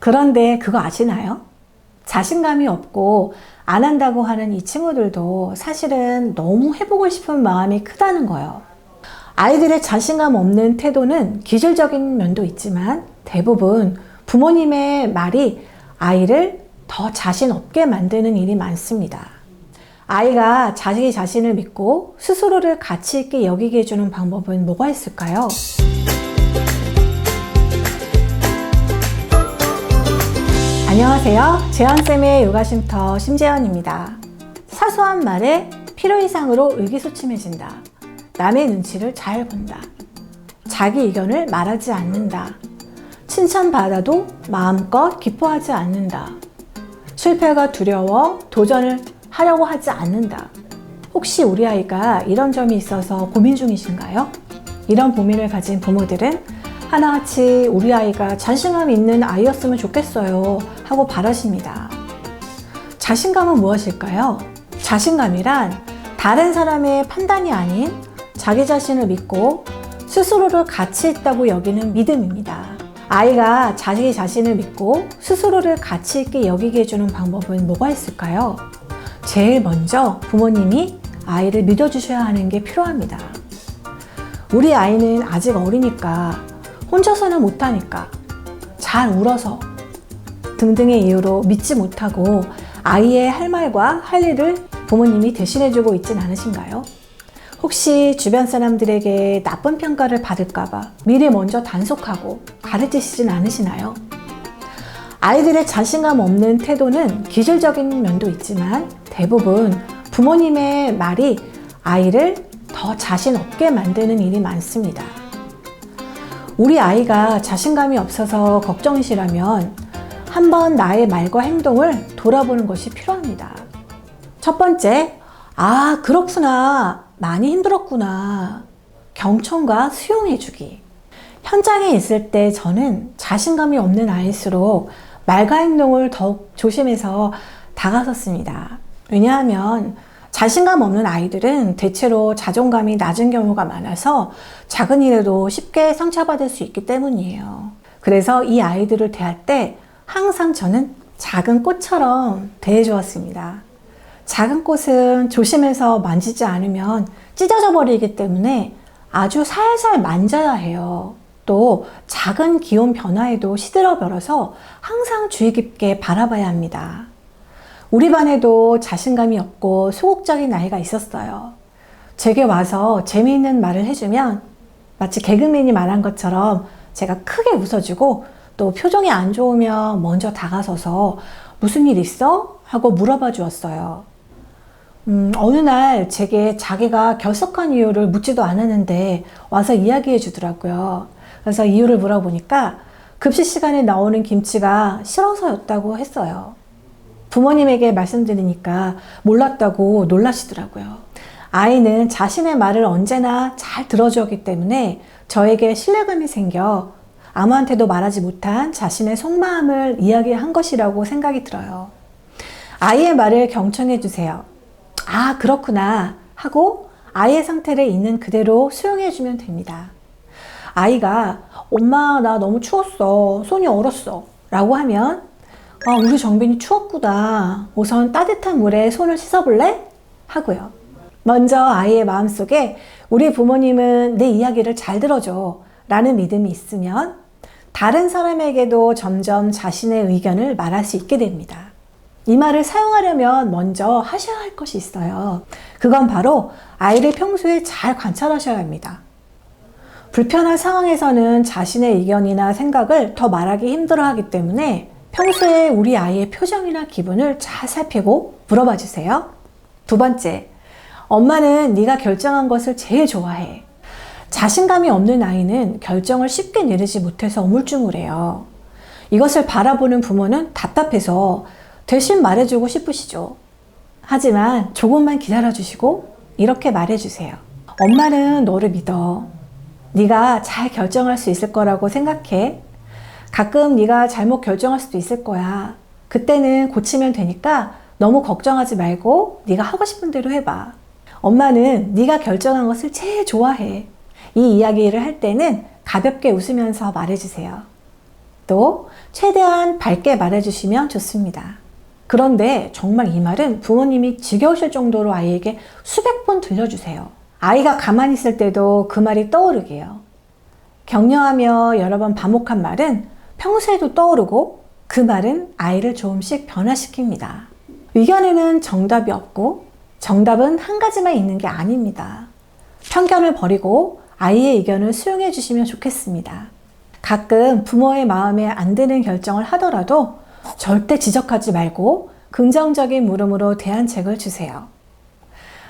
그런데 그거 아시나요? 자신감이 없고 안 한다고 하는 이 친구들도 사실은 너무 해보고 싶은 마음이 크다는 거예요. 아이들의 자신감 없는 태도는 기질적인 면도 있지만 대부분 부모님의 말이 아이를 더 자신 없게 만드는 일이 많습니다. 아이가 자기 자신을 믿고 스스로를 가치 있게 여기게 해주는 방법은 뭐가 있을까요? 안녕하세요. 재현쌤의 요가쉼터 심재현입니다. 사소한 말에 필요 이상으로 의기소침해진다. 남의 눈치를 잘 본다. 자기 의견을 말하지 않는다. 칭찬받아도 마음껏 기뻐하지 않는다. 실패가 두려워 도전을 하려고 하지 않는다. 혹시 우리 아이가 이런 점이 있어서 고민 중이신가요? 이런 고민을 가진 부모들은 하나같이 우리 아이가 자신감 있는 아이였으면 좋겠어요 하고 바라십니다. 자신감은 무엇일까요? 자신감이란 다른 사람의 판단이 아닌 자기 자신을 믿고 스스로를 가치 있다고 여기는 믿음입니다. 아이가 자기 자신을 믿고 스스로를 가치 있게 여기게 해주는 방법은 뭐가 있을까요? 제일 먼저 부모님이 아이를 믿어주셔야 하는 게 필요합니다. 우리 아이는 아직 어리니까 혼자서는 못하니까 잘 울어서 등등의 이유로 믿지 못하고 아이의 할 말과 할 일을 부모님이 대신해주고 있진 않으신가요? 혹시 주변 사람들에게 나쁜 평가를 받을까봐 미리 먼저 단속하고 가르치시진 않으시나요? 아이들의 자신감 없는 태도는 기질적인 면도 있지만 대부분 부모님의 말이 아이를 더 자신 없게 만드는 일이 많습니다. 우리 아이가 자신감이 없어서 걱정이시라면 한번 나의 말과 행동을 돌아보는 것이 필요합니다. 첫 번째, 아, 그렇구나. 많이 힘들었구나. 경청과 수용해주기. 현장에 있을 때 저는 자신감이 없는 아이일수록 말과 행동을 더욱 조심해서 다가섰습니다. 왜냐하면 자신감 없는 아이들은 대체로 자존감이 낮은 경우가 많아서 작은 일에도 쉽게 상처받을 수 있기 때문이에요. 그래서 이 아이들을 대할 때 항상 저는 작은 꽃처럼 대해주었습니다. 작은 꽃은 조심해서 만지지 않으면 찢어져 버리기 때문에 아주 살살 만져야 해요. 또 작은 기온 변화에도 시들어버려서 항상 주의 깊게 바라봐야 합니다. 우리 반에도 자신감이 없고 소극적인 아이가 있었어요. 제게 와서 재미있는 말을 해주면 마치 개그맨이 말한 것처럼 제가 크게 웃어주고 또 표정이 안 좋으면 먼저 다가서서 무슨 일 있어? 하고 물어봐 주었어요. 어느 날 제게 자기가 결석한 이유를 묻지도 않았는데 와서 이야기해 주더라고요. 그래서 이유를 물어보니까 급식 시간에 나오는 김치가 싫어서였다고 했어요. 부모님에게 말씀드리니까 몰랐다고 놀라시더라고요. 아이는 자신의 말을 언제나 잘 들어주었기 때문에 저에게 신뢰감이 생겨 아무한테도 말하지 못한 자신의 속마음을 이야기한 것이라고 생각이 들어요. 아이의 말을 경청해 주세요. 아, 그렇구나 하고 아이의 상태를 있는 그대로 수용해 주면 됩니다. 아이가 엄마 나 너무 추웠어, 손이 얼었어 라고 하면 우리 정빈이 추웠구나. 우선 따뜻한 물에 손을 씻어볼래? 하고요. 먼저 아이의 마음속에 우리 부모님은 내 이야기를 잘 들어줘 라는 믿음이 있으면 다른 사람에게도 점점 자신의 의견을 말할 수 있게 됩니다. 이 말을 사용하려면 먼저 하셔야 할 것이 있어요. 그건 바로 아이를 평소에 잘 관찰하셔야 합니다. 불편한 상황에서는 자신의 의견이나 생각을 더 말하기 힘들어하기 때문에 평소에 우리 아이의 표정이나 기분을 잘 살피고 물어봐 주세요. 두 번째, 엄마는 네가 결정한 것을 제일 좋아해. 자신감이 없는 아이는 결정을 쉽게 내리지 못해서 우물쭈물해요. 이것을 바라보는 부모는 답답해서 대신 말해주고 싶으시죠. 하지만 조금만 기다려주시고 이렇게 말해주세요. 엄마는 너를 믿어. 네가 잘 결정할 수 있을 거라고 생각해. 가끔 네가 잘못 결정할 수도 있을 거야. 그때는 고치면 되니까 너무 걱정하지 말고 네가 하고 싶은 대로 해봐. 엄마는 네가 결정한 것을 제일 좋아해. 이 이야기를 할 때는 가볍게 웃으면서 말해주세요. 또 최대한 밝게 말해주시면 좋습니다. 그런데 정말 이 말은 부모님이 지겨우실 정도로 아이에게 수백 번 들려주세요. 아이가 가만히 있을 때도 그 말이 떠오르게요. 격려하며 여러 번 반복한 말은 평소에도 떠오르고 그 말은 아이를 조금씩 변화시킵니다. 의견에는 정답이 없고 정답은 한 가지만 있는 게 아닙니다. 편견을 버리고 아이의 의견을 수용해 주시면 좋겠습니다. 가끔 부모의 마음에 안 드는 결정을 하더라도 절대 지적하지 말고 긍정적인 물음으로 대안책을 주세요.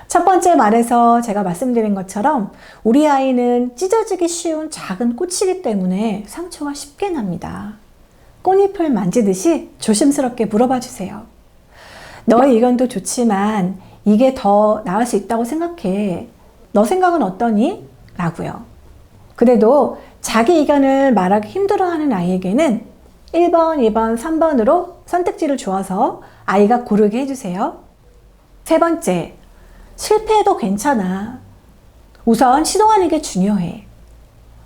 첫 번째 말에서 제가 말씀드린 것처럼 우리 아이는 찢어지기 쉬운 작은 꽃이기 때문에 상처가 쉽게 납니다. 꽃잎을 만지듯이 조심스럽게 물어봐 주세요. 너의 의견도 좋지만 이게 더 나을 수 있다고 생각해. 너 생각은 어떠니? 라고요. 그래도 자기 의견을 말하기 힘들어하는 아이에게는 1번, 2번, 3번으로 선택지를 주어서 아이가 고르게 해주세요. 세 번째, 실패해도 괜찮아. 우선 시도하는 게 중요해.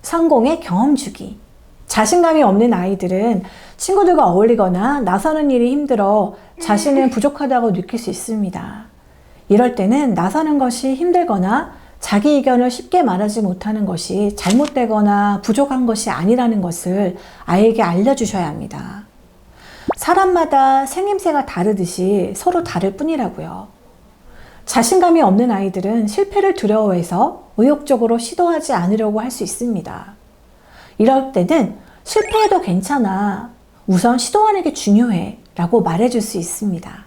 성공의 경험 주기. 자신감이 없는 아이들은 친구들과 어울리거나 나서는 일이 힘들어 자신은 부족하다고 느낄 수 있습니다. 이럴 때는 나서는 것이 힘들거나 자기 의견을 쉽게 말하지 못하는 것이 잘못되거나 부족한 것이 아니라는 것을 아이에게 알려주셔야 합니다. 사람마다 생김새가 다르듯이 서로 다를 뿐이라고요. 자신감이 없는 아이들은 실패를 두려워해서 의욕적으로 시도하지 않으려고 할 수 있습니다. 이럴 때는 실패해도 괜찮아. 우선 시도하는 게 중요해. 라고 말해줄 수 있습니다.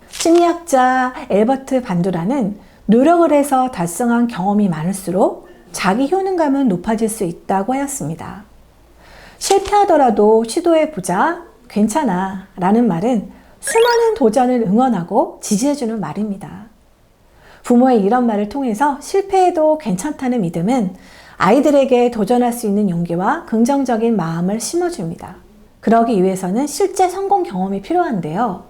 심리학자 엘버트 반두라는 노력을 해서 달성한 경험이 많을수록 자기 효능감은 높아질 수 있다고 하였습니다. 실패하더라도 시도해보자, 괜찮아 라는 말은 수많은 도전을 응원하고 지지해주는 말입니다. 부모의 이런 말을 통해서 실패해도 괜찮다는 믿음은 아이들에게 도전할 수 있는 용기와 긍정적인 마음을 심어줍니다. 그러기 위해서는 실제 성공 경험이 필요한데요.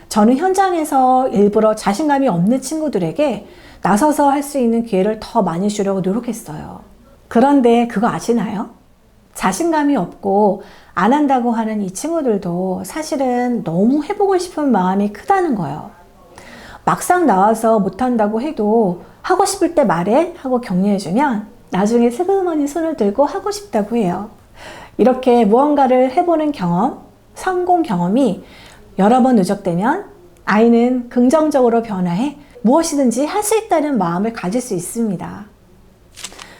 저는 현장에서 일부러 자신감이 없는 친구들에게 나서서 할 수 있는 기회를 더 많이 주려고 노력했어요. 그런데 그거 아시나요? 자신감이 없고 안 한다고 하는 이 친구들도 사실은 너무 해보고 싶은 마음이 크다는 거예요. 막상 나와서 못한다고 해도 하고 싶을 때 말해 하고 격려해주면 나중에 슬그머니 손을 들고 하고 싶다고 해요. 이렇게 무언가를 해보는 경험, 성공 경험이 여러 번 누적되면 아이는 긍정적으로 변화해 무엇이든지 할 수 있다는 마음을 가질 수 있습니다.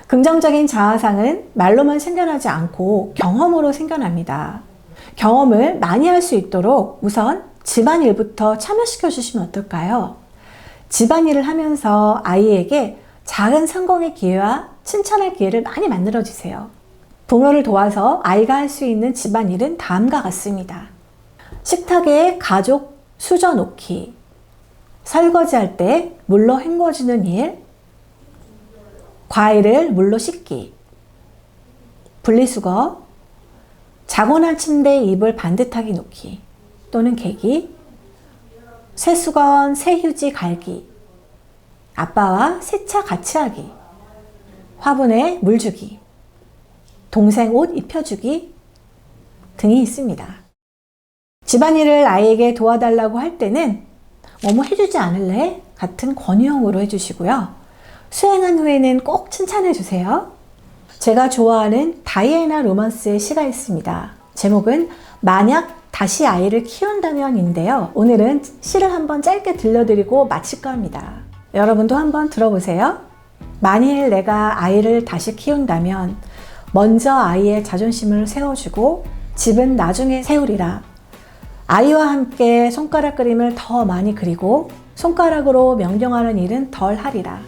긍정적인 자아상은 말로만 생겨나지 않고 경험으로 생겨납니다. 경험을 많이 할 수 있도록 우선 집안일부터 참여시켜 주시면 어떨까요? 집안일을 하면서 아이에게 작은 성공의 기회와 칭찬할 기회를 많이 만들어 주세요. 부모를 도와서 아이가 할 수 있는 집안일은 다음과 같습니다. 식탁에 가족 수저 놓기, 설거지할 때 물로 헹궈주는 일, 과일을 물로 씻기, 분리수거, 자고 난 침대에 이불 반듯하게 놓기 또는 개기, 새수건, 새휴지 갈기, 아빠와 세차 같이 하기, 화분에 물 주기, 동생 옷 입혀주기 등이 있습니다. 집안일을 아이에게 도와달라고 할 때는 뭐뭐 해주지 않을래? 같은 권유형으로 해주시고요. 수행한 후에는 꼭 칭찬해 주세요. 제가 좋아하는 다이애나 로먼스의 시가 있습니다. 제목은 만약 다시 아이를 키운다면인데요. 오늘은 시를 한번 짧게 들려드리고 마칠까 합니다. 여러분도 한번 들어보세요. 만일 내가 아이를 다시 키운다면 먼저 아이의 자존심을 세워주고 집은 나중에 세우리라. 아이와 함께 손가락 그림을 더 많이 그리고 손가락으로 명령하는 일은 덜 하리라.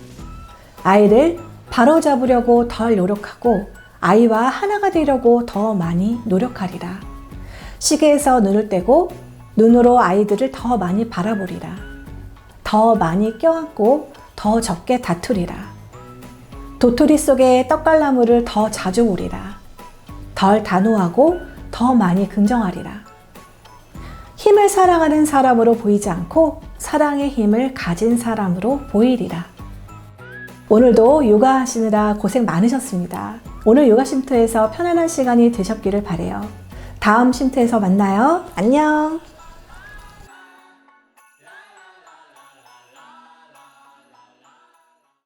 아이를 바로잡으려고 덜 노력하고 아이와 하나가 되려고 더 많이 노력하리라. 시계에서 눈을 떼고 눈으로 아이들을 더 많이 바라보리라. 더 많이 껴안고 더 적게 다투리라. 도토리 속에 떡갈나무를 더 자주 보리라. 덜 단호하고 더 많이 긍정하리라. 힘을 사랑하는 사람으로 보이지 않고 사랑의 힘을 가진 사람으로 보이리라. 오늘도 요가 하시느라 고생 많으셨습니다. 오늘 요가 쉼터에서 편안한 시간이 되셨기를 바라요. 다음 쉼터에서 만나요. 안녕.